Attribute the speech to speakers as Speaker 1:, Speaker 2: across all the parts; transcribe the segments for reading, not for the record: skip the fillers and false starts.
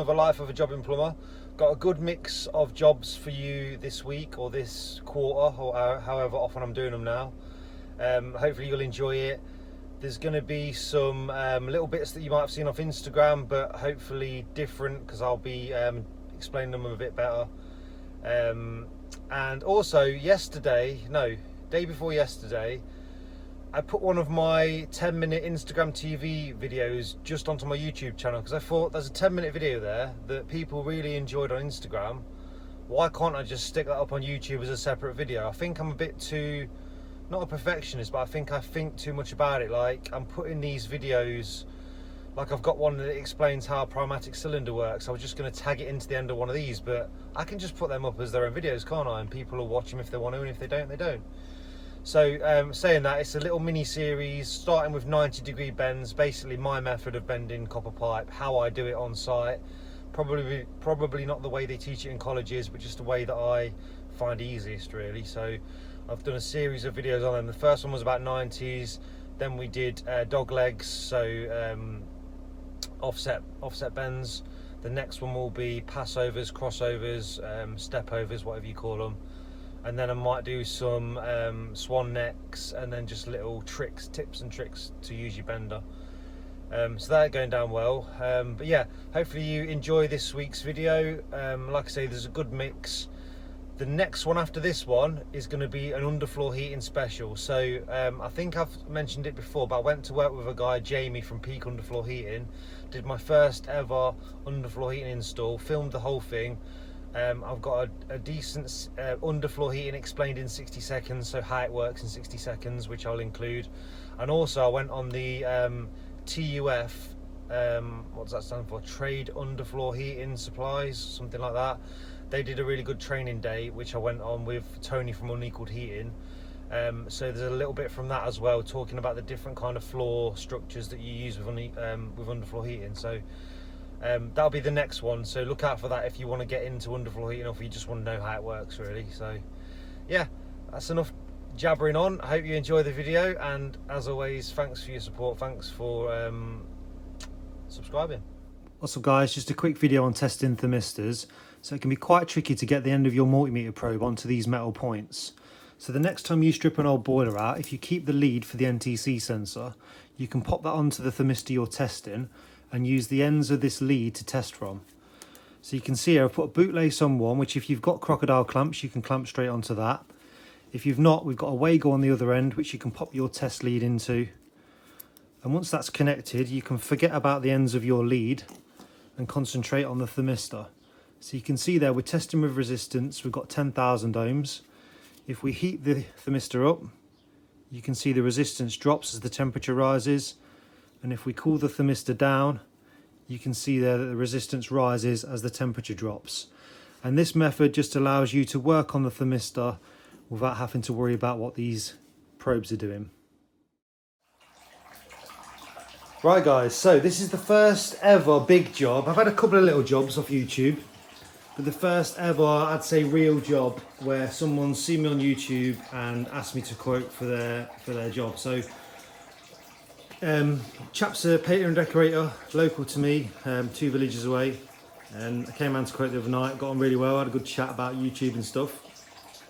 Speaker 1: another Life of a Jobbing Plumber. Got a good mix of jobs for you this week or this quarter, or however often I'm doing them now. Hopefully you'll enjoy it. There's going to be some little bits that you might have seen off Instagram, but hopefully different, because I'll be explaining them a bit better. And also day before yesterday, I put one of my 10-minute Instagram TV videos just onto my YouTube channel, because I thought there's a 10-minute video there that people really enjoyed on Instagram. Why can't I just stick that up on YouTube as a separate video? I think I'm a bit too, not a perfectionist, but I think too much about it. Like, I'm putting these videos, like I've got one that explains how a pneumatic cylinder works. I was just going to tag it into the end of one of these, but I can just put them up as their own videos, can't I? And people will watch them if they want to, and if they don't, they don't. So saying that, it's a little mini series starting with 90-degree bends, basically my method of bending copper pipe, how I do it on site. Probably not the way they teach it in colleges, but just the way that I find easiest, really. So I've done a series of videos on them. The first one was about 90s, then we did dog legs, so offset bends. The next one will be passovers, crossovers, step overs, whatever you call them. And then I might do some swan necks, and then just little tips and tricks to use your bender. So that's going down well. But yeah, hopefully you enjoy this week's video. Like I say, there's a good mix. The next one after this one is going to be an underfloor heating special. So I think I've mentioned it before, but I went to work with a guy, Jamie from Peak Underfloor Heating. Did my first ever underfloor heating install, filmed the whole thing. I've got a decent underfloor heating explained in 60 seconds, so how it works in 60 seconds, which I'll include. And also I went on the TUF, what does that stand for? Trade Underfloor Heating Supplies, something like that. They did a really good training day, which I went on with Tony from Unequaled Heating. So there's a little bit from that as well, talking about the different kind of floor structures that you use with underfloor heating. So that'll be the next one, so look out for that if you want to get into underfloor heating, or if you just want to know how it works, really. So yeah, that's enough jabbering on. I hope you enjoy the video, and as always, thanks for your support. Thanks for subscribing. What's up, guys? Just a quick video on testing thermistors. So it can be quite tricky to get the end of your multimeter probe onto these metal points. So the next time you strip an old boiler out, if you keep the lead for the NTC sensor, you can pop that onto the thermistor you're testing and use the ends of this lead to test from. So you can see here I've put a bootlace on one, which if you've got crocodile clamps, you can clamp straight onto that. If you've not, we've got a Wago on the other end, which you can pop your test lead into. And once that's connected, you can forget about the ends of your lead and concentrate on the thermistor. So you can see there we're testing with resistance. We've got 10,000 ohms. If we heat the thermistor up, you can see the resistance drops as the temperature rises. And if we cool the thermistor down, you can see there that the resistance rises as the temperature drops. And this method just allows you to work on the thermistor without having to worry about what these probes are doing. Right, guys, so this is the first ever big job. I've had a couple of little jobs off YouTube, but the first ever, I'd say, real job where someone's seen me on YouTube and asked me to quote for their job. So chap's a painter and decorator, local to me, 2 villages away, and I came around to quote the other night, got on really well, had a good chat about YouTube and stuff,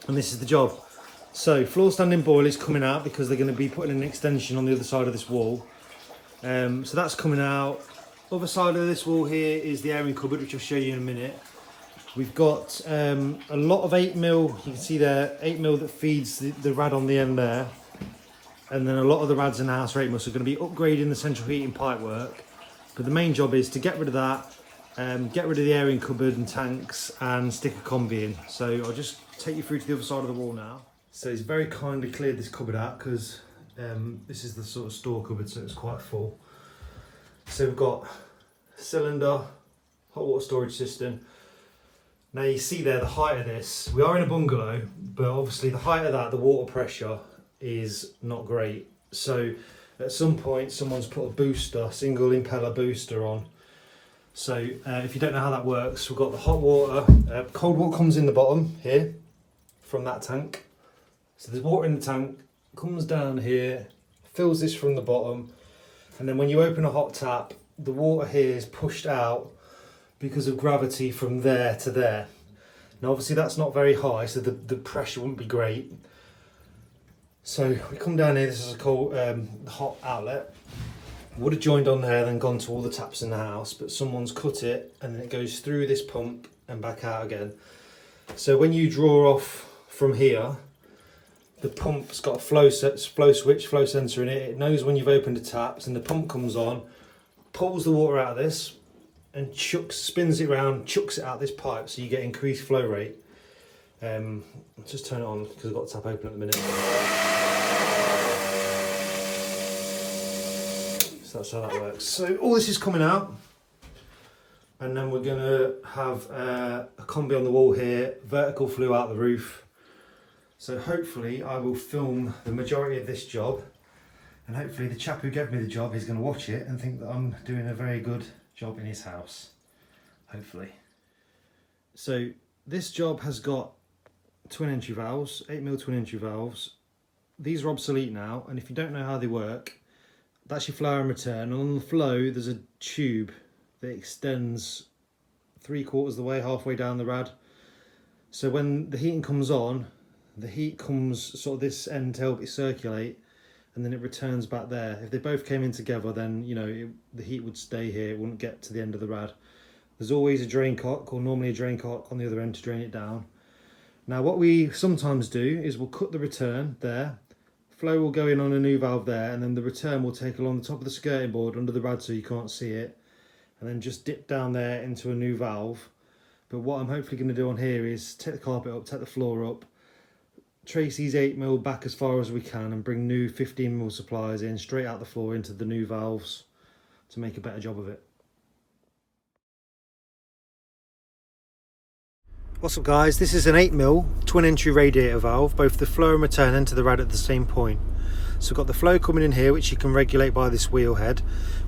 Speaker 1: and this is the job. So floor standing boilers coming out, because they're going to be putting an extension on the other side of this wall. So that's coming out. Other side of this wall here is the airing cupboard, which I'll show you in a minute. We've got a lot of 8mm, you can see there, 8mm that feeds the rad on the end there. And then a lot of the rads in the house are 8mm, so we're going to be upgrading the central heating pipe work. But the main job is to get rid of that, get rid of the airing cupboard and tanks, and stick a combi in. So I'll just take you through to the other side of the wall now. So he's very kindly cleared this cupboard out, because this is the sort of store cupboard, so it's quite full. So we've got cylinder, hot water storage system. Now you see there the height of this. We are in a bungalow, but obviously the height of that, the water pressure, is not great. So at some point someone's put a booster, single impeller booster on. So if you don't know how that works, we've got the hot water, cold water comes in the bottom here from that tank. So there's water in the tank, comes down here, fills this from the bottom, and then when you open a hot tap, the water here is pushed out because of gravity from there to there. Now obviously that's not very high, so the pressure wouldn't be great. So we come down here, this is called the hot outlet. Would have joined on there, then gone to all the taps in the house, but someone's cut it and then it goes through this pump and back out again. So when you draw off from here, the pump's got a flow switch, flow sensor in it. It knows when you've opened the taps, and the pump comes on, pulls the water out of this and spins it around, chucks it out this pipe, so you get increased flow rate. Let's just turn it on because I've got the tap open at the minute. So that's how that works. So all this is coming out, and then we're gonna have a combi on the wall here, vertical flue out the roof. So hopefully I will film the majority of this job, and hopefully the chap who gave me the job is going to watch it and think that I'm doing a very good job in his house, hopefully. So this job has got twin entry valves, 8mm twin entry valves. These are obsolete now, and if you don't know how they work, that's your flow and return. And on the flow there's a tube that extends 3/4 of the way, halfway down the rad. So when the heating comes on, the heat comes sort of this end to help it circulate, and then it returns back there. If they both came in together, then you know the heat would stay here, it wouldn't get to the end of the rad. There's always a drain cock, or normally a drain cock on the other end to drain it down. Now what we sometimes do is we'll cut the return there, flow will go in on a new valve there, and then the return will take along the top of the skirting board under the rad so you can't see it, and then just dip down there into a new valve. But what I'm hopefully going to do on here is take the carpet up, take the floor up, trace these 8mm back as far as we can, and bring new 15mm supplies in straight out the floor into the new valves to make a better job of it. What's up guys, this is an 8mm twin entry radiator valve, both the flow and return enter the rad at the same point. So we've got the flow coming in here, which you can regulate by this wheel head,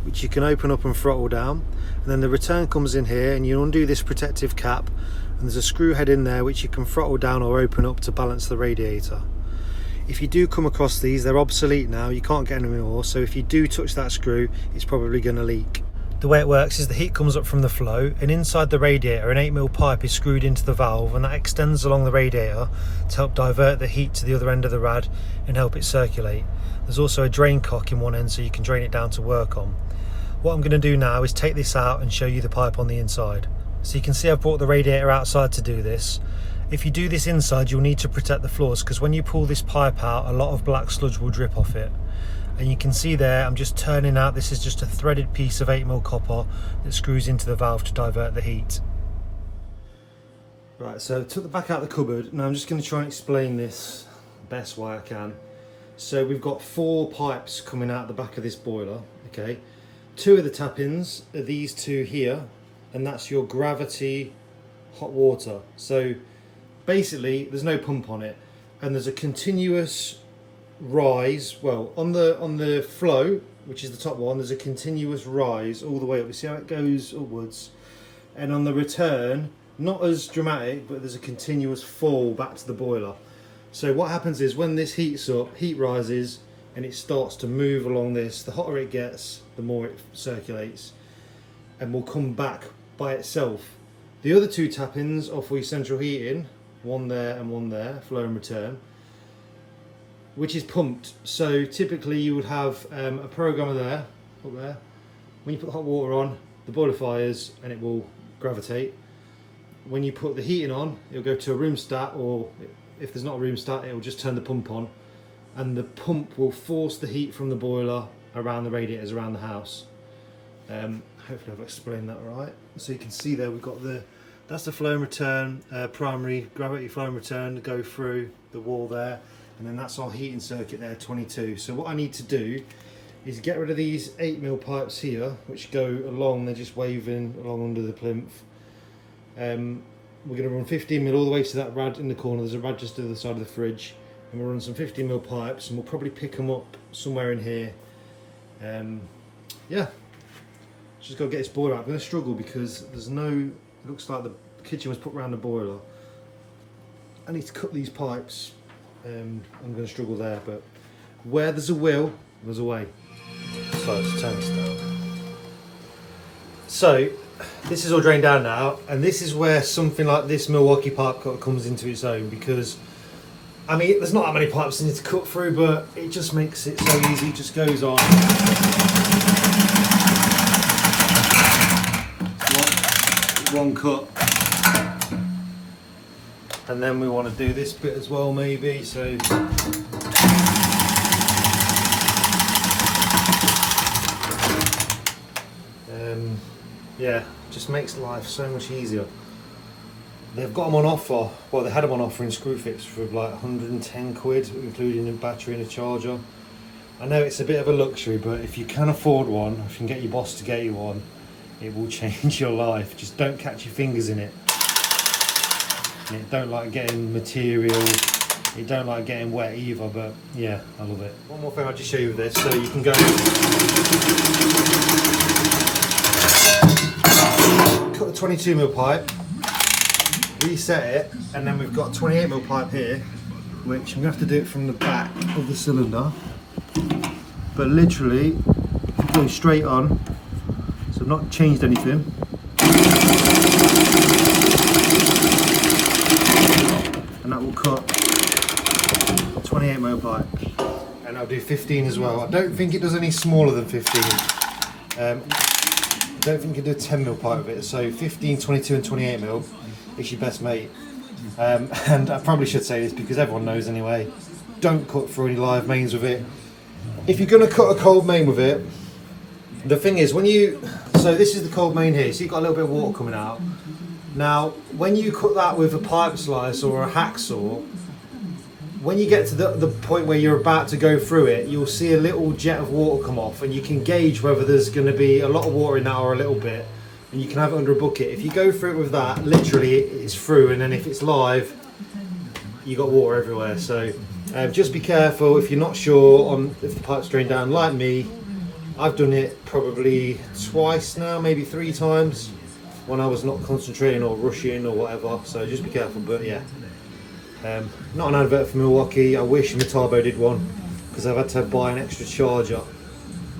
Speaker 1: which you can open up and throttle down, and then the return comes in here and you undo this protective cap, and there's a screw head in there which you can throttle down or open up to balance the radiator. If you do come across these, they're obsolete now, you can't get them anymore, so if you do touch that screw, it's probably going to leak. The way it works is the heat comes up from the flow, and inside the radiator an 8mm pipe is screwed into the valve, and that extends along the radiator to help divert the heat to the other end of the rad and help it circulate. There's also a drain cock in one end so you can drain it down to work on. What I'm going to do now is take this out and show you the pipe on the inside. So you can see I've brought the radiator outside to do this. If you do this inside, you'll need to protect the floors, because when you pull this pipe out, a lot of black sludge will drip off it. And you can see there, I'm just turning out, this is just a threaded piece of 8mm copper that screws into the valve to divert the heat. Right, so I took the back out of the cupboard. Now I'm just going to try and explain this best way I can. So we've got 4 pipes coming out the back of this boiler, okay? 2 of the tap-ins are these 2 here, and that's your gravity hot water. So basically there's no pump on it, and there's a continuous rise. Well, on the flow, which is the top one, there's a continuous rise all the way up. You see how it goes upwards, and on the return, not as dramatic, but there's a continuous fall back to the boiler. So what happens is when this heats up, heat rises and it starts to move along this. The hotter it gets, the more it circulates and will come back by itself. The other 2 tap-ins are for your central heating, one there and one there, flow and return, which is pumped. So typically you would have a programmer there, up there. When you put the hot water on, the boiler fires and it will gravitate. When you put the heating on, it'll go to a room stat, or if there's not a room stat, it will just turn the pump on, and the pump will force the heat from the boiler around the radiators around the house. Hopefully I've explained that right. So you can see there we've got that's the flow and return, primary gravity flow and return to go through the wall there. And then that's our heating circuit there, 22. So what I need to do is get rid of these 8mm pipes here, which go along, they're just waving along under the plinth. We're going to run 15mm all the way to that rad in the corner. There's a rad just to the side of the fridge. And we'll run some 15mm pipes, and we'll probably pick them up somewhere in here. Yeah, just got to get this boiler out. I'm going to struggle because there's no, it looks like the kitchen was put around the boiler. I need to cut these pipes. I'm going to struggle there, but where there's a will, there's a way. So let's turn this down. So this is all drained down now, and this is where something like this Milwaukee pipe cutter comes into its own, because I mean there's not that many pipes in it to cut through, but it just makes it so easy. It just goes on one cut, and then we want to do this bit as well maybe, so yeah, just makes life so much easier. They've got them on offer, well they had them on offer in Screwfix for like 110 quid, including a battery and a charger. I know it's a bit of a luxury, but if you can afford one, if you can get your boss to get you one, it will change your life. Just don't catch your fingers in it. And it don't like getting material, it don't like getting wet either, but yeah, I love it. One more thing I'll just show you with this, so you can go cut a 22mm pipe, reset it, and then we've got 28mm pipe here, which I'm going to have to do it from the back of the cylinder, but literally go straight on, so I've not changed anything. And that will cut 28mm pipe, and I'll do 15 as well. I don't think it does any smaller than 15. I don't think you can do a 10mm pipe with it, so 15, 22 and 28mm is your best mate. And I probably should say this because everyone knows anyway, don't cut through any live mains with it. If you're going to cut a cold main with it, the thing is when you, so this is the cold main here, so you've got a little bit of water coming out. Now when you cut that with a pipe slice or a hacksaw, when you get to the point where you're about to go through it, you'll see a little jet of water come off, and you can gauge whether there's going to be a lot of water in that or a little bit, and you can have it under a bucket. If you go through it with that, literally it's through, and then if it's live, you got water everywhere. So just be careful if you're not sure on if the pipe's drained down. Like me, I've done it probably twice now, maybe 3 times, when I was not concentrating or rushing or whatever, so just be careful. But yeah, not an advert for Milwaukee. I wish Metabo did one, because I've had to buy an extra charger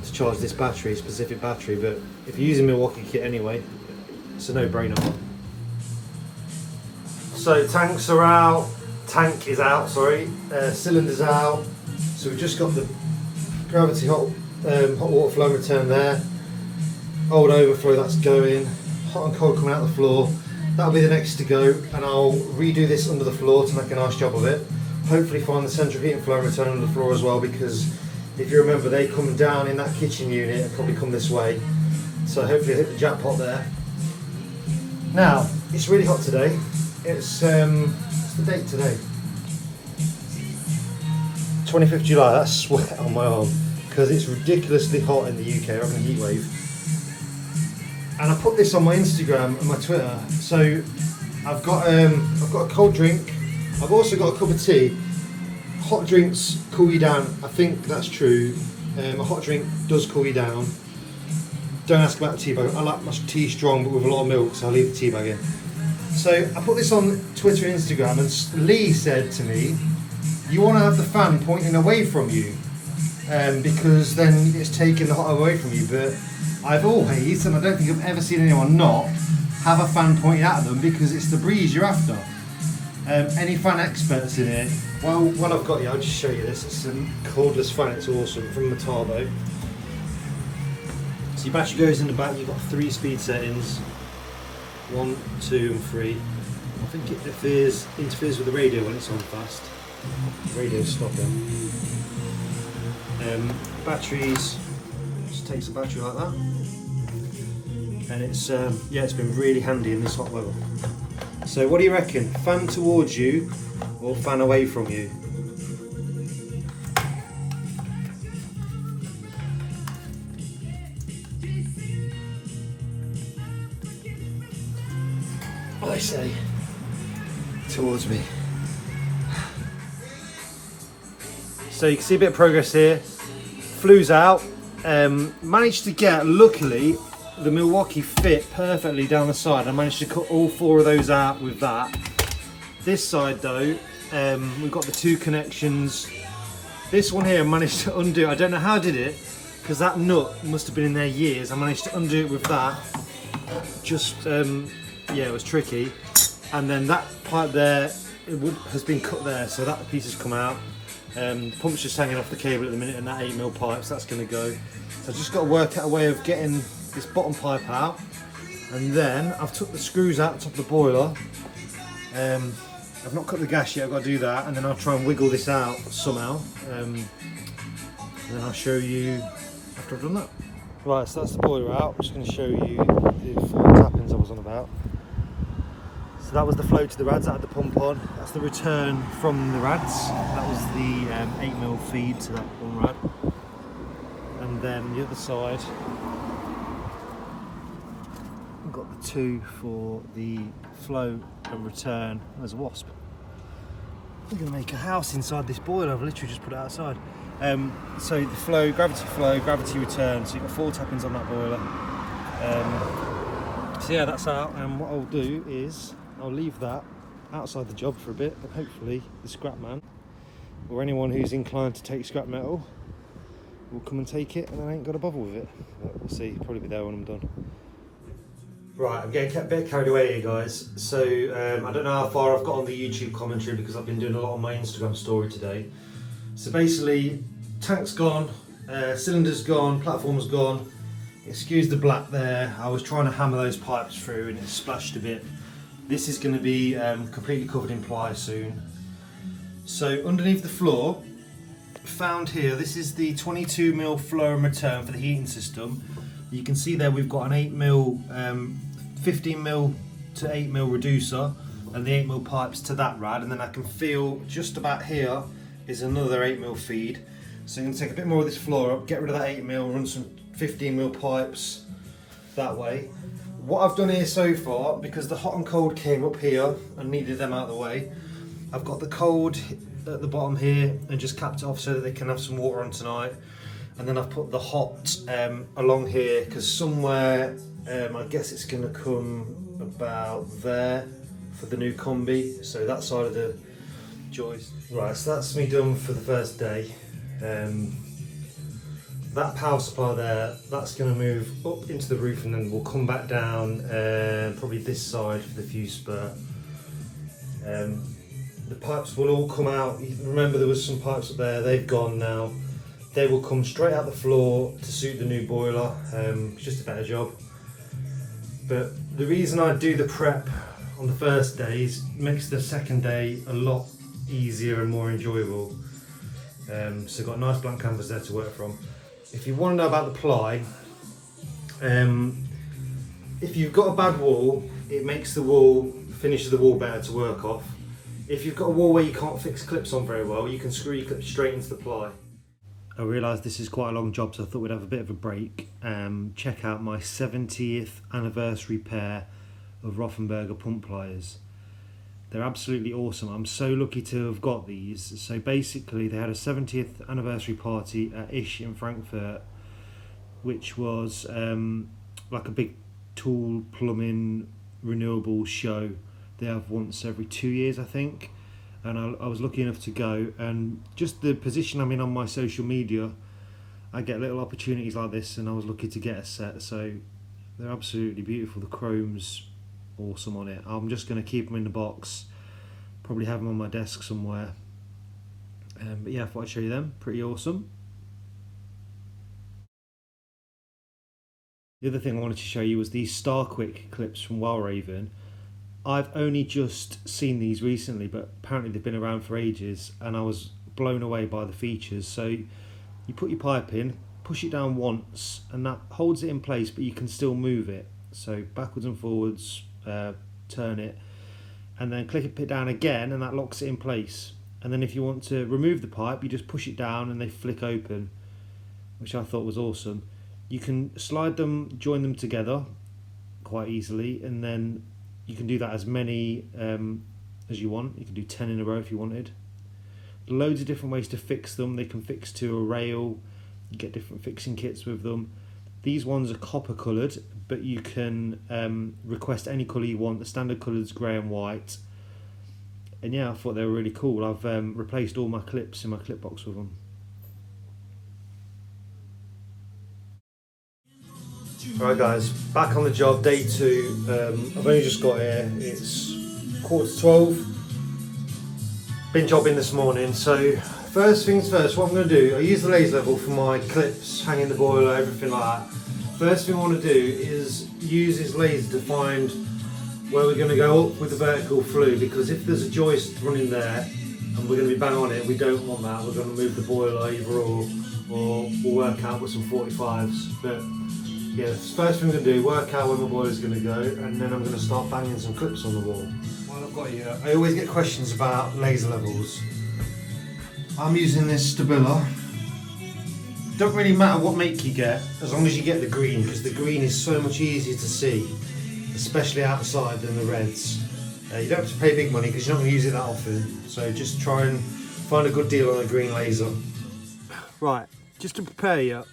Speaker 1: to charge this battery, specific battery, but if you're using Milwaukee kit anyway, it's a no-brainer. So tanks are out, tank is out, sorry, cylinder's out, so we've just got the gravity hot water flow return there, old overflow that's going, hot and cold coming out the floor. That'll be the next to go, and I'll redo this under the floor to make a nice job of it. Hopefully find the central heating flow and return under the floor as well, because if you remember they come down in that kitchen unit and probably come this way. So hopefully I hit the jackpot there. Now, it's really hot today. It's what's the date today? 25th July, that's sweat on my arm, because it's ridiculously hot in the UK, we're having a heat wave. And I put this on my Instagram and my Twitter. So I've got a cold drink. I've also got a cup of tea. Hot drinks cool you down. I think that's true. A hot drink does cool you down. Don't ask about the tea bag. I like my tea strong but with a lot of milk, so I'll leave the tea bag in. So I put this on Twitter and Instagram, and Lee said to me, you want to have the fan pointing away from you, because then it's taking the hot away from you. But I've always, and I don't think I've ever seen anyone not, have a fan pointing at them, because it's the breeze you're after. Any fan experts in it? Well, while I've got you, I'll just show you this. It's a cordless fan, it's awesome, from Metabo. So your battery goes in the back, you've got 3 speed settings, 1, 2 and 3. I think it interferes with the radio when it's on fast. The radio's stopping. Batteries, just takes the battery like that. And it's yeah, it's been really handy in this hot weather. So what do you reckon? Fan towards you or fan away from you? I say towards me. So you can see a bit of progress here. Flue's out. Managed to get, luckily, the Milwaukee fit perfectly down the side. I managed to cut all 4 of those out with that. This side though, we've got the 2 connections. This one here I managed to undo. I don't know how I did it, because that nut must have been in there years. I managed to undo it with that, just yeah, it was tricky. And then that pipe there, has been cut there, so that piece has come out. The pump's just hanging off the cable at the minute, and that 8mm pipe, so that's going to go. So I've just got to work out a way of getting this bottom pipe out, and then I've took the screws out the top of the boiler. I've not cut the gas yet, I've got to do that, and then I'll try and wiggle this out somehow. And then I'll show you after I've done that. Right, so that's the boiler out. I'm just going to show you the 4 tap-ins I was on about. So that was the flow to the rads, that had the pump on. That's the return from the rads. That was the 8mm feed to that one rad. And then the other side, we've got the 2 for the flow and return as a wasp. We're going to make a house inside this boiler. I've literally just put it outside. So the flow, gravity return. So you've got 4 tap-ins on that boiler. So yeah, that's out. And what I'll do is I'll leave that outside the job for a bit, and hopefully the scrap man or anyone who's inclined to take scrap metal will come and take it, and I ain't got to bother with it. But we'll see. Probably be there when I'm done. Right, I'm getting a bit carried away here, guys. So I don't know how far I've got on the YouTube commentary because I've been doing a lot on my Instagram story today. So basically, tank's gone, cylinder's gone, platform's gone. Excuse the black there. I was trying to hammer those pipes through and it splashed a bit. This is going to be completely covered in ply soon. So underneath the floor, found here, this is the 22mm flow and return for the heating system. You can see there we've got an 8mm, 15mm to 8mm reducer and the 8mm pipes to that rad, and then I can feel just about here is another 8mm feed. So I'm going to take a bit more of this floor up, get rid of that 8mm, run some 15mm pipes that way. What I've done here so far, because the hot and cold came up here and needed them out of the way, I've got the cold at the bottom here and just capped it off so that they can have some water on tonight. And then I've put the hot along here because somewhere, I guess it's going to come about there for the new combi. So that side of the joist. Right, so that's me done for the first day. That power supply there, that's going to move up into the roof and then we'll come back down probably this side for the fuse spurt. The pipes will all come out. Remember there was some pipes up there, they've gone now. They will come straight out the floor to suit the new boiler. It's just a better job. But the reason I do the prep on the first day is makes the second day a lot easier and more enjoyable. So I've got a nice blank canvas there to work from. If you want to know about the ply, if you've got a bad wall, it makes the finishes the wall better to work off. If you've got a wall where you can't fix clips on very well, you can screw your clips straight into the ply. I realised this is quite a long job, so I thought we'd have a bit of a break. Check out my 70th anniversary pair of Rothenberger pump pliers. They're absolutely awesome. I'm so lucky to have got these. So basically they had a 70th anniversary party at Isch in Frankfurt, which was like a big tool plumbing renewable show. They have once every 2 years, I think. And I was lucky enough to go, and just the position I'm in on my social media, I get little opportunities like this, and I was lucky to get a set. So they're absolutely beautiful. The chrome's awesome on it. I'm just going to keep them in the box, probably have them on my desk somewhere. But yeah, I thought I'd show you them. Pretty awesome. The other thing I wanted to show you was these Starquick clips from Wellraven. I've only just seen these recently, but apparently they've been around for ages, and I was blown away by the features. So you put your pipe in, push it down once, and that holds it in place, but you can still move it. So backwards and forwards, turn it, and then click it down again, and that locks it in place. And then if you want to remove the pipe, you just push it down and they flick open, which I thought was awesome. You can slide them, join them together quite easily, and then you can do that as many as you want. You can do 10 in a row if you wanted. Loads of different ways to fix them. They can fix to a rail. You get different fixing kits with them. These ones are copper coloured, but you can request any colour you want. The standard colour is grey and white. And yeah, I thought they were really cool. I've replaced all my clips in my clip box with them. Alright guys, back on the job, day 2. I've only just got here, it's 11:45. Been jobbing this morning, so first things first, what I'm going to do, I use the laser level for my clips, hanging the boiler, everything like that. First thing I want to do is use this laser to find where we're going to go up with the vertical flue, because if there's a joist running there and we're going to be bang on it, we don't want that. We're going to move the boiler either or we'll work out with some 45s. But yeah, first thing I'm going to do, work out where my boiler's going to go, and then I'm going to start banging some clips on the wall. While I've got you, I always get questions about laser levels. I'm using this Stabila. Don't really matter what make you get, as long as you get the green, because the green is so much easier to see, especially outside, than the reds. You don't have to pay big money because you're not going to use it that often, so just try and find a good deal on a green laser. Right, just to prepare you,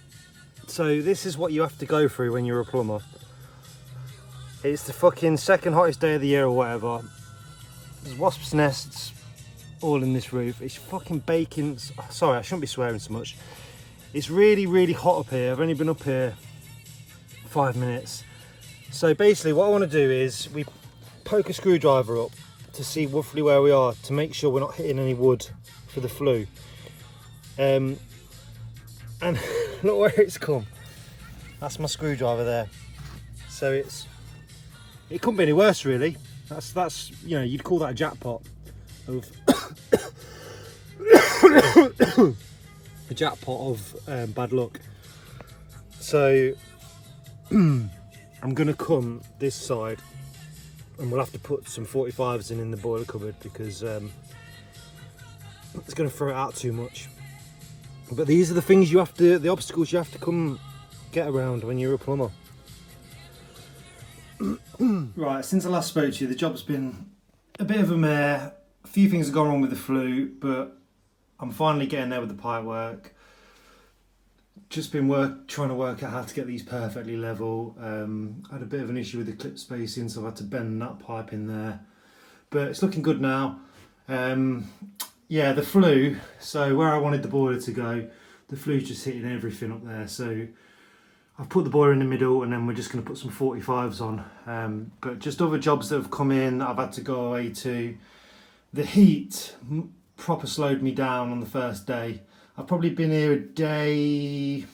Speaker 1: so this is what you have to go through when you're a plumber. It's the fucking second hottest day of the year or whatever. There's wasps' nests all in this roof. It's fucking baking. Sorry, I shouldn't be swearing so much. It's really, really hot up here. I've only been up here 5 minutes. So basically what I want to do is we poke a screwdriver up to see roughly where we are, to make sure we're not hitting any wood for the flue. And look where it's come. That's my screwdriver there. So it couldn't be any worse really. That's you know, you'd call that a jackpot of a jackpot of bad luck. So I'm gonna come this side, and we'll have to put some 45s in the boiler cupboard, because it's gonna throw it out too much. But these are the things the obstacles you have to come get around when you're a plumber. Right, since I last spoke to you, the job's been a bit of a mare. A few things have gone wrong with the flue, but I'm finally getting there with the pipe work. Just been trying to work out how to get these perfectly level. I had a bit of an issue with the clip spacing, so I've had to bend that pipe in there. But it's looking good now. Yeah, the flue, so where I wanted the boiler to go, the flue's just hitting everything up there. So I've put the boiler in the middle, and then we're just going to put some 45s on. But just other jobs that have come in that I've had to go away to. The heat proper slowed me down on the first day. I've probably been here a day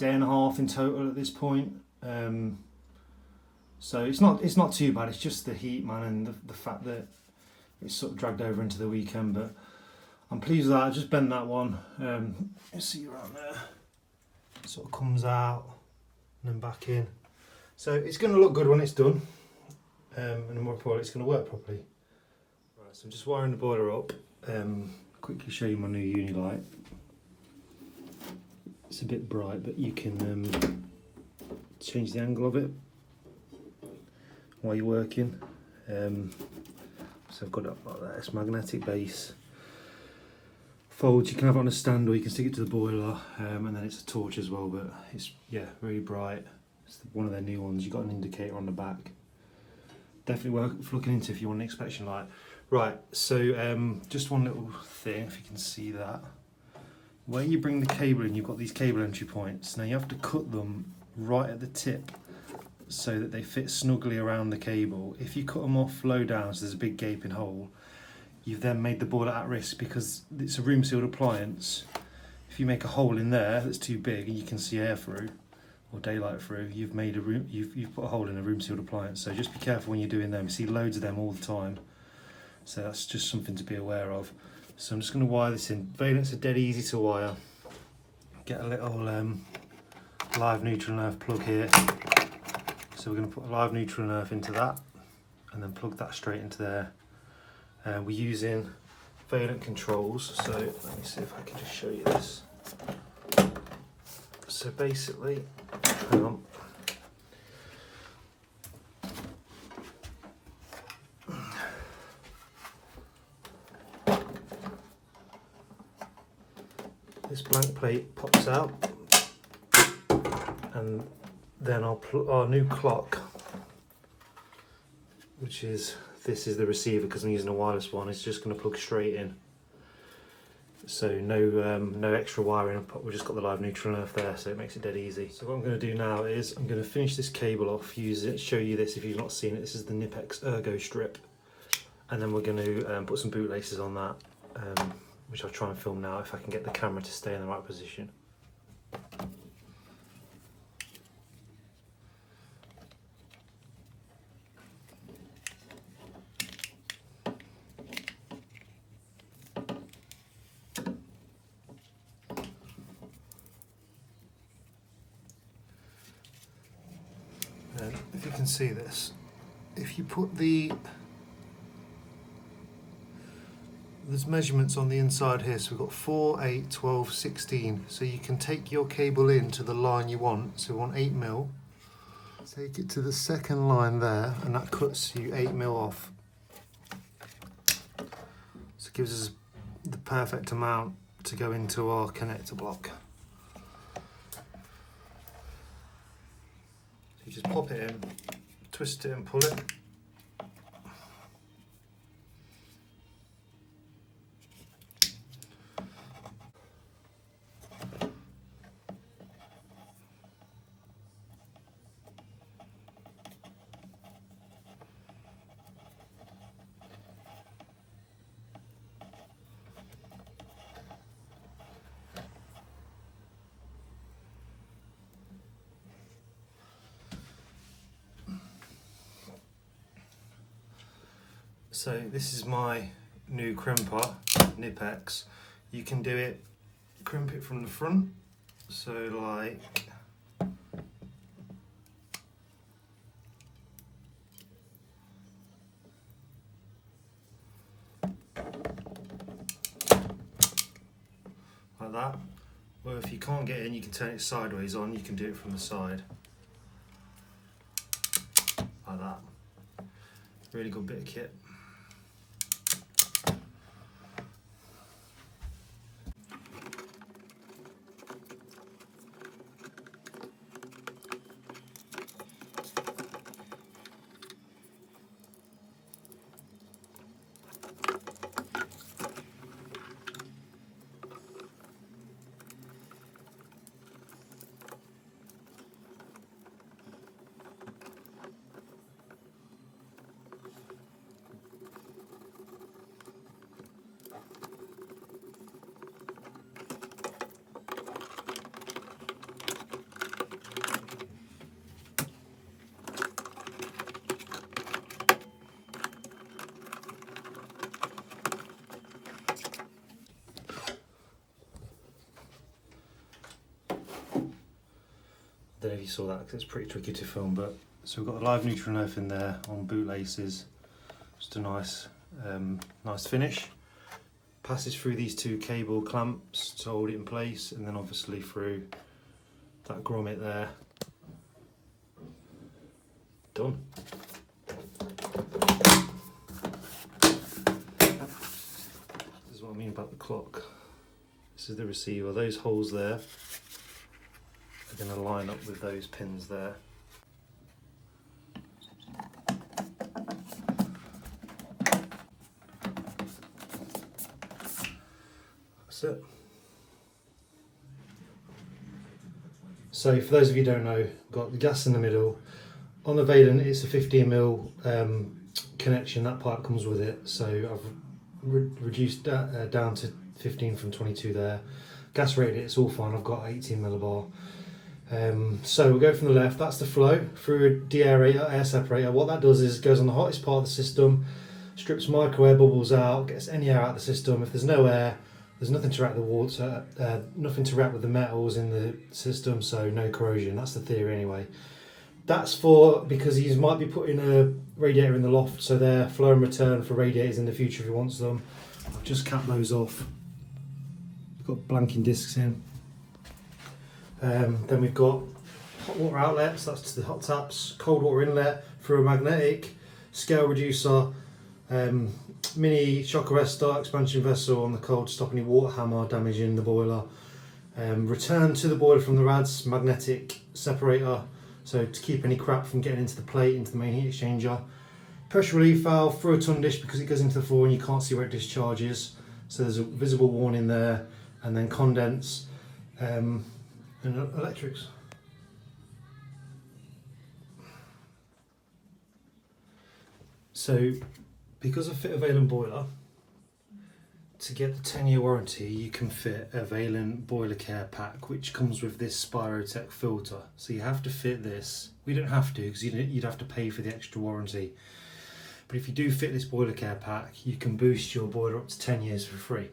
Speaker 1: and a half in total at this point. So it's not too bad. It's just the heat, man, and the fact that it's sort of dragged over into the weekend. But I'm pleased with that. I just bent that one. You see around there. It sort of comes out and then back in. So it's going to look good when it's done, and more importantly, it's going to work properly. Right, so I'm just wiring the boiler up. Quickly show you my new uni light. It's a bit bright, but you can change the angle of it while you're working. So I've got it up like that. It's magnetic base. Folds, you can have it on a stand or you can stick it to the boiler, and then it's a torch as well, but it's, yeah, really bright. It's one of their new ones. You've got an indicator on the back. Definitely worth looking into if you want an inspection light. Right, so just one little thing, if you can see that. Where you bring the cable in, you've got these cable entry points. Now you have to cut them right at the tip so that they fit snugly around the cable. If you cut them off low down, so there's a big gaping hole, you've then made the boiler at risk, because it's a room sealed appliance. If you make a hole in there that's too big and you can see air through or daylight through, you've put a hole in a room sealed appliance. So just be careful when you're doing them. You see loads of them all the time. So that's just something to be aware of. So I'm just going to wire this in. Valence are dead easy to wire. Get a little live neutral and earth plug here. So we're going to put a live neutral and earth into that, and then plug that straight into there. We're using Valent controls, so let me see if I can just show you this. So basically, hang on. This blank plate pops out, and then I'll plug our new clock, which is, this is the receiver because I'm using a wireless one, it's just going to plug straight in. So no extra wiring. We've just got the live neutral and earth there, so it makes it dead easy. So what I'm going to do now is I'm going to finish this cable off, use it, show you this if you've not seen it. This is the Nipex Ergo strip, and then we're going to put some bootlaces on that, which I'll try and film now if I can get the camera to stay in the right position. If you can see this, if you put there's measurements on the inside here, so we've got 4, 8, 12, 16, so you can take your cable in to the line you want. So we want 8mm, take it to the second line there, and that cuts you 8mm off. So it gives us the perfect amount to go into our connector block. You just pop it in, twist it and pull it. So this is my new crimper, Nipex. You can do it, crimp it from the front, so like that. Or if you can't get in, you can turn it sideways on, you can do it from the side. Like that. Really good bit of kit. I don't know if you saw that because it's pretty tricky to film, but so we've got the live neutral and earth in there on bootlaces, just a nice nice finish. Passes through these two cable clamps to hold it in place, and then obviously through that grommet there. Done. This is what I mean about the clock. This is the receiver. Those holes there are going to line up with those pins there. That's it. So for those of you who don't know, got the gas in the middle. On the Valent it's a 15mm connection, that pipe comes with it, so I've reduced that down to 15 from 22 there. Gas rated it's all fine, I've got 18 millibar. So we'll go from the left, that's the flow through a deaerator, air separator. What that does is it goes on the hottest part of the system, strips micro air bubbles out, gets any air out of the system. If there's no air, there's nothing to react with the water, nothing to react with the metals in the system, so no corrosion. That's the theory anyway. That's for, because he might be putting a radiator in the loft, so they're flow and return for radiators in the future if he wants them. I've just capped those off. We've got blanking discs in. Then we've got hot water outlets, that's to the hot taps, cold water inlet through a magnetic, scale reducer, mini shock arrestor, expansion vessel on the cold to stop any water hammer damaging the boiler. Return to the boiler from the rads, magnetic separator, so to keep any crap from getting into the plate, into the main heat exchanger. Pressure relief valve through a ton dish because it goes into the floor and you can't see where it discharges. So there's a visible warning there, and then condense and electrics. So because of fit a Valent boiler, to get the 10-year warranty you can fit a Valent boiler care pack which comes with this Spirotech filter. So you have to fit this. We don't have to because you'd have to pay for the extra warranty. But if you do fit this boiler care pack, you can boost your boiler up to 10 years for free.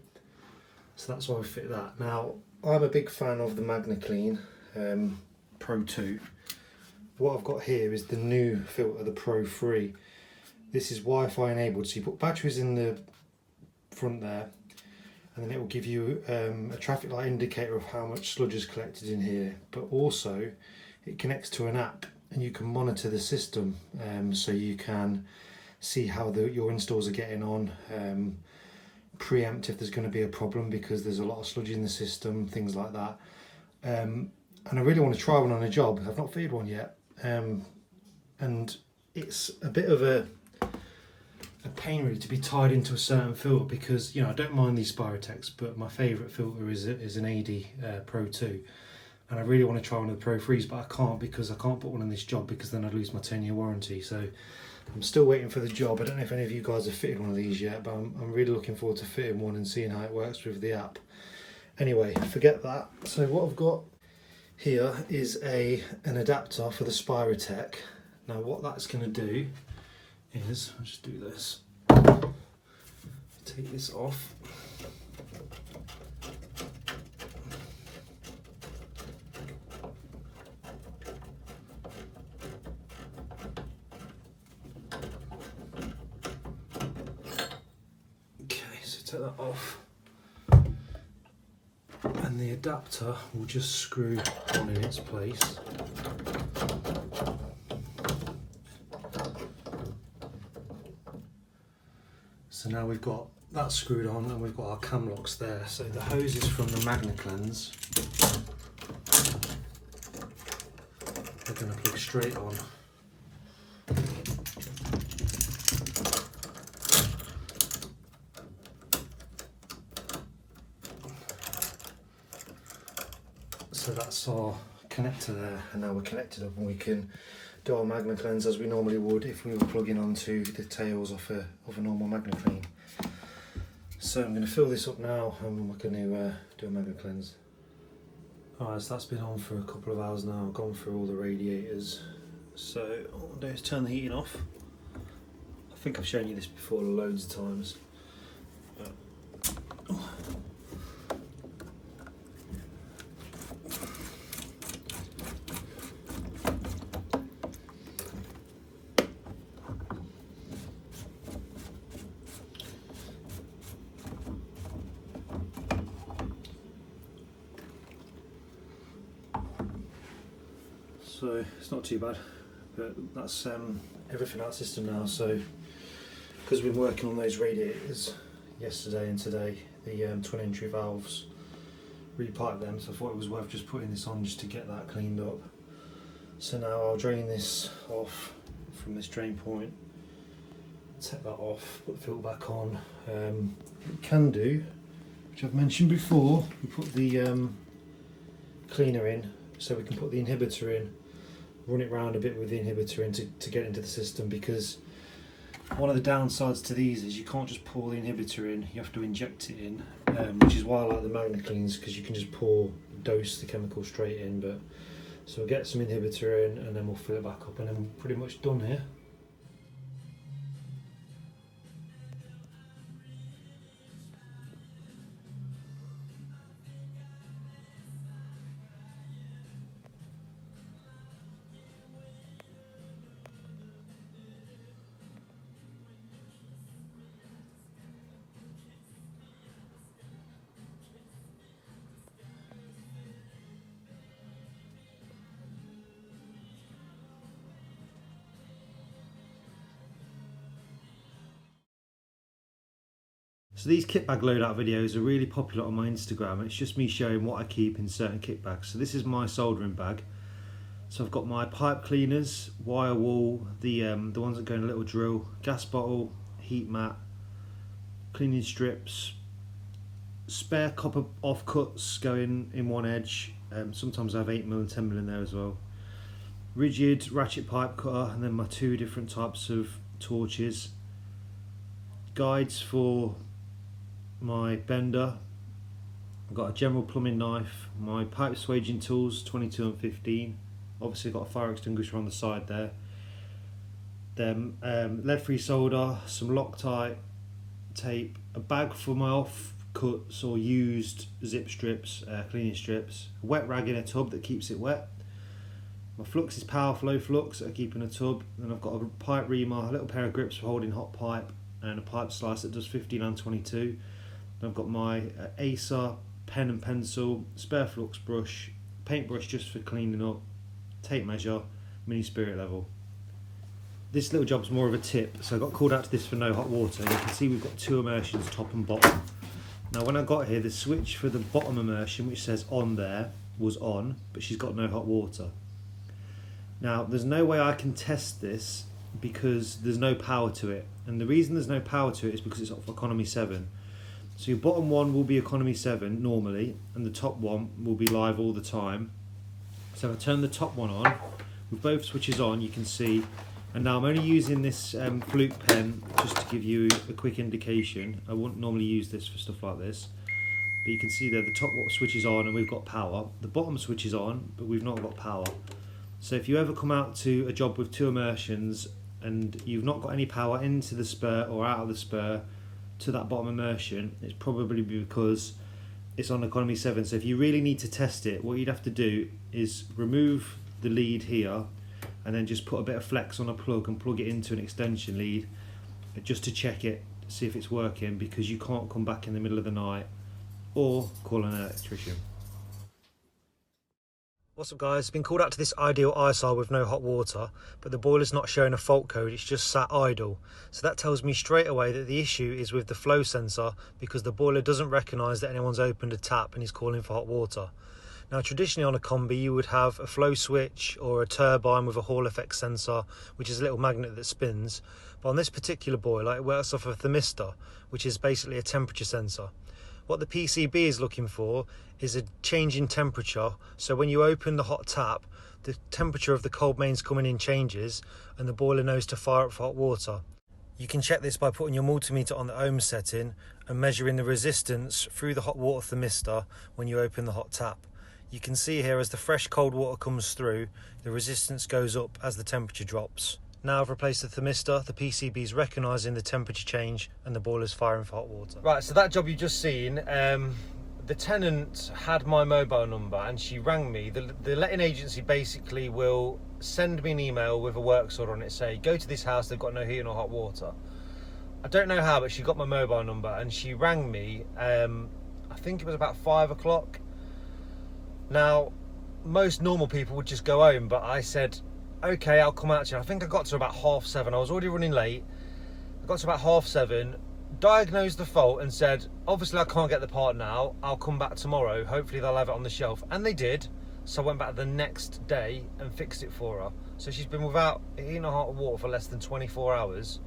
Speaker 1: So that's why we fit that. Now, I'm a big fan of the MagnaClean Pro 2. What I've got here is the new filter, the Pro 3. This is Wi-Fi enabled, so you put batteries in the front there, and then it will give you a traffic light indicator of how much sludge is collected in here, but also it connects to an app and you can monitor the system, so you can see how your installs are getting on, preempt if there's going to be a problem because there's a lot of sludge in the system, things like that. And I really want to try one on a job. I've not fitted one yet, and it's a bit of a pain really to be tied into a certain filter because, you know, I don't mind these Spirotechs, but my favourite filter is an AD Pro 2, and I really want to try one of the Pro 3s, but I can't because I can't put one on this job because then I'd lose my 10-year warranty. So I'm still waiting for the job. I don't know if any of you guys have fitted one of these yet, but I'm really looking forward to fitting one and seeing how it works with the app. Anyway, forget that. So what I've got here is an adapter for the Spirotech. Now what that's going to do is, I'll just do this, take this off, okay, so take that off, and the adapter will just screw on in its place. So now we've got that screwed on and we've got our cam locks there. So the hoses from the MagnaCleanse are going to plug straight on. So that's our connector there, and now we're connected up and we can do our MagnaCleanse as we normally would if we were plugging onto the tails of a normal MagnaClean. So I'm going to fill this up now and we're going to do a MagnaCleanse. Alright, so that's been on for a couple of hours now. I've gone through all the radiators. So all I'll do is turn the heating off. I think I've shown you this before loads of times. So it's not too bad, but that's everything out of the system now. So because we've been working on those radiators yesterday and today, the twin entry valves, repiped them, so I thought it was worth just putting this on just to get that cleaned up. So now I'll drain this off from this drain point, take that off, put the filter back on. What we can do, which I've mentioned before, we put the cleaner in so we can put the inhibitor in, run it round a bit with the inhibitor in to get into the system, because one of the downsides to these is you can't just pour the inhibitor in, you have to inject it in, which is why I like the MagnaCleans, because you can just dose the chemical straight in. But so we'll get some inhibitor in and then we'll fill it back up and then we're pretty much done here. So these kit bag loadout videos are really popular on my Instagram. It's just me showing what I keep in certain kit bags. So this is my soldering bag. So I've got my pipe cleaners, wire wool, the ones that go in a little drill, gas bottle, heat mat, cleaning strips, spare copper offcuts going in one edge. Sometimes I have 8mm and 10mm in there as well. Rigid ratchet pipe cutter, and then my 2 different types of torches. Guides for my bender. I've got a general plumbing knife, my pipe swaging tools 22 and 15. Obviously got a fire extinguisher on the side there. Then lead-free solder, some Loctite tape, a bag for my offcuts or used zip strips, cleaning strips, a wet rag in a tub that keeps it wet. My flux is power flow flux that I keep in a tub. Then I've got a pipe reamer, a little pair of grips for holding hot pipe, and a pipe slice that does 15 and 22. Then I've got my Acer pen and pencil, spare flux brush, paintbrush just for cleaning up, tape measure, mini spirit level. This little job's more of a tip, so I got called out to this for no hot water. You can see we've got 2 immersions, top and bottom. Now when I got here, the switch for the bottom immersion, which says on there, was on, but she's got no hot water. Now there's no way I can test this because there's no power to it, and the reason there's no power to it is because it's off economy 7. So your bottom one will be economy 7 normally, and the top one will be live all the time. So if I turn the top one on, with both switches on, you can see, and now I'm only using this fluke pen just to give you a quick indication. I wouldn't normally use this for stuff like this, but you can see there the top switch is on and we've got power. The bottom switch is on, but we've not got power. So if you ever come out to a job with 2 immersions and you've not got any power into the spur or out of the spur to that bottom immersion, it's probably because it's on economy 7. So if you really need to test it, what you'd have to do is remove the lead here and then just put a bit of flex on a plug and plug it into an extension lead just to check it, see if it's working, because you can't come back in the middle of the night or call an electrician. What's up guys, been called out to this ideal ISR with no hot water, but the boiler's not showing a fault code, it's just sat idle. So that tells me straight away that the issue is with the flow sensor, because the boiler doesn't recognise that anyone's opened a tap and is calling for hot water. Now traditionally on a combi you would have a flow switch or a turbine with a Hall effect sensor, which is a little magnet that spins, but on this particular boiler it works off a thermistor, which is basically a temperature sensor. What the PCB is looking for is a change in temperature, so when you open the hot tap, the temperature of the cold mains coming in changes and the boiler knows to fire up for hot water. You can check this by putting your multimeter on the ohm setting and measuring the resistance through the hot water thermistor when you open the hot tap. You can see here as the fresh cold water comes through, the resistance goes up as the temperature drops. Now I've replaced the thermistor, the PCB is recognising the temperature change and the boiler's firing for hot water. Right, so that job you've just seen, the tenant had my mobile number and she rang me. The letting agency basically will send me an email with a works order on it, say, go to this house, they've got no heating or hot water. I don't know how, but she got my mobile number and she rang me, I think it was about 5 o'clock. Now, most normal people would just go home, but I said, okay, I'll come out to you. I think I got to about 7:30. I was already running late. I got to about 7:30, diagnosed the fault and said, obviously I can't get the part now. I'll come back tomorrow. Hopefully they'll have it on the shelf. And they did. So I went back the next day and fixed it for her. So she's been without heating or hot water for less than 24 hours.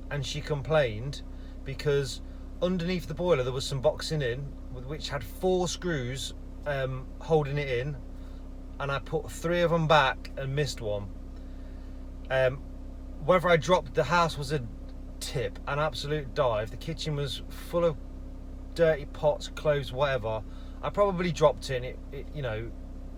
Speaker 1: And she complained because underneath the boiler there was some boxing in, which had 4 screws holding it in, and I put 3 of them back and missed one. Whether I dropped, the house was a tip, an absolute dive. The kitchen was full of dirty pots, clothes, whatever. I probably dropped it, and it you know,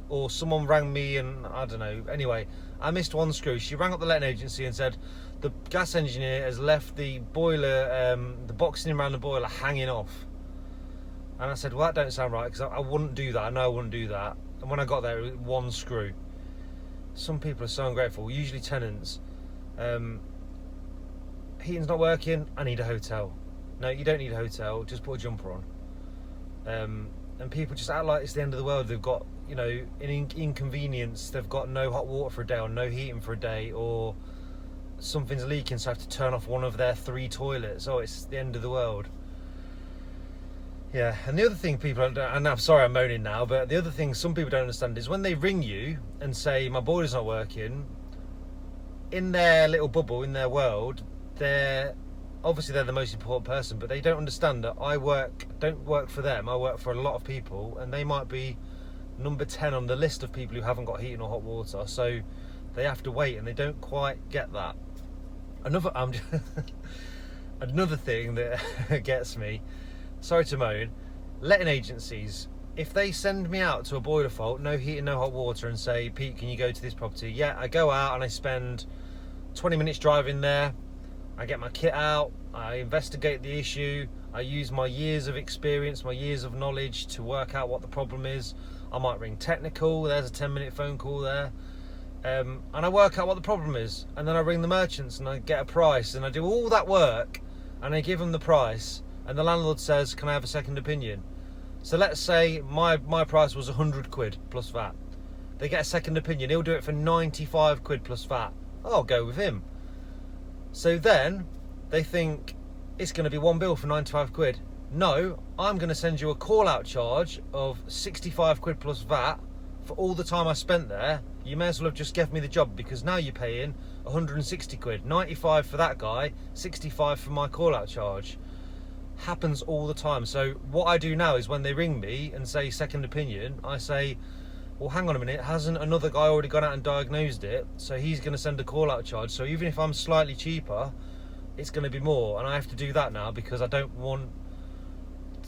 Speaker 1: or someone rang me and I don't know. Anyway, I missed 1 screw. She rang up the letting agency and said the gas engineer has left the boiler, the boxing around the boiler hanging off. And I said, well, that don't sound right, because I wouldn't do that. I know I wouldn't do that. And when I got there, it was 1 screw. Some people are so ungrateful. Usually tenants, heating's not working, I need a hotel. No, you don't need a hotel, just put a jumper on. And people just act like it's the end of the world. They've got, you know, an inconvenience. They've got no hot water for a day or no heating for a day, or something's leaking, so I have to turn off one of their 3 toilets. Oh, it's the end of the world. Yeah, and the other thing people don't, and I'm sorry I'm moaning now, but the other thing some people don't understand is when they ring you and say my boiler's not working, in their little bubble, in their world, they're obviously they're the most important person, but they don't understand that don't work for them. I work for a lot of people, and they might be number 10 on the list of people who haven't got heating or hot water, so they have to wait, and they don't quite get that. Another thing that gets me, sorry to moan, letting agencies, if they send me out to a boiler fault, no heating, no hot water, and say, Pete, can you go to this property? Yeah, I go out and I spend 20 minutes driving there. I get my kit out, I investigate the issue, I use my years of experience, my years of knowledge to work out what the problem is. I might ring technical, there's a 10-minute phone call there, and I work out what the problem is, and then I ring the merchants and I get a price, and I do all that work, and I give them the price, and the landlord says, can I have a second opinion? So let's say my price was 100 quid plus VAT. They get a second opinion, he'll do it for 95 quid plus VAT. I'll go with him. So then they think it's going to be one bill for 95 quid. No, I'm going to send you a call out charge of 65 quid plus VAT for all the time I spent there. You may as well have just given me the job, because now you're paying 160 quid, 95 for that guy, 65 for my call out charge. Happens all the time. So what I do now is when they ring me and say second opinion, I say, well, hang on a minute, hasn't another guy already gone out and diagnosed it? So he's going to send a call out charge. So even if I'm slightly cheaper, it's going to be more, and I have to do that now because I don't want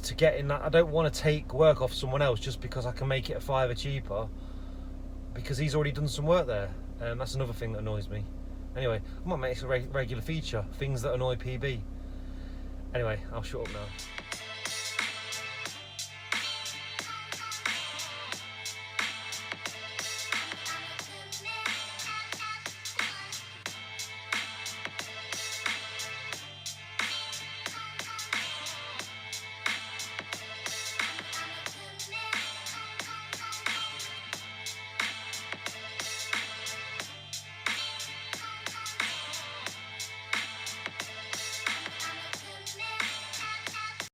Speaker 1: to get in that. I don't want to take work off someone else just because I can make it a fiver cheaper, because he's already done some work there. That's another thing that annoys me. Anyway, I might make it a regular feature, things that annoy PB. Anyway, I'll shut up now.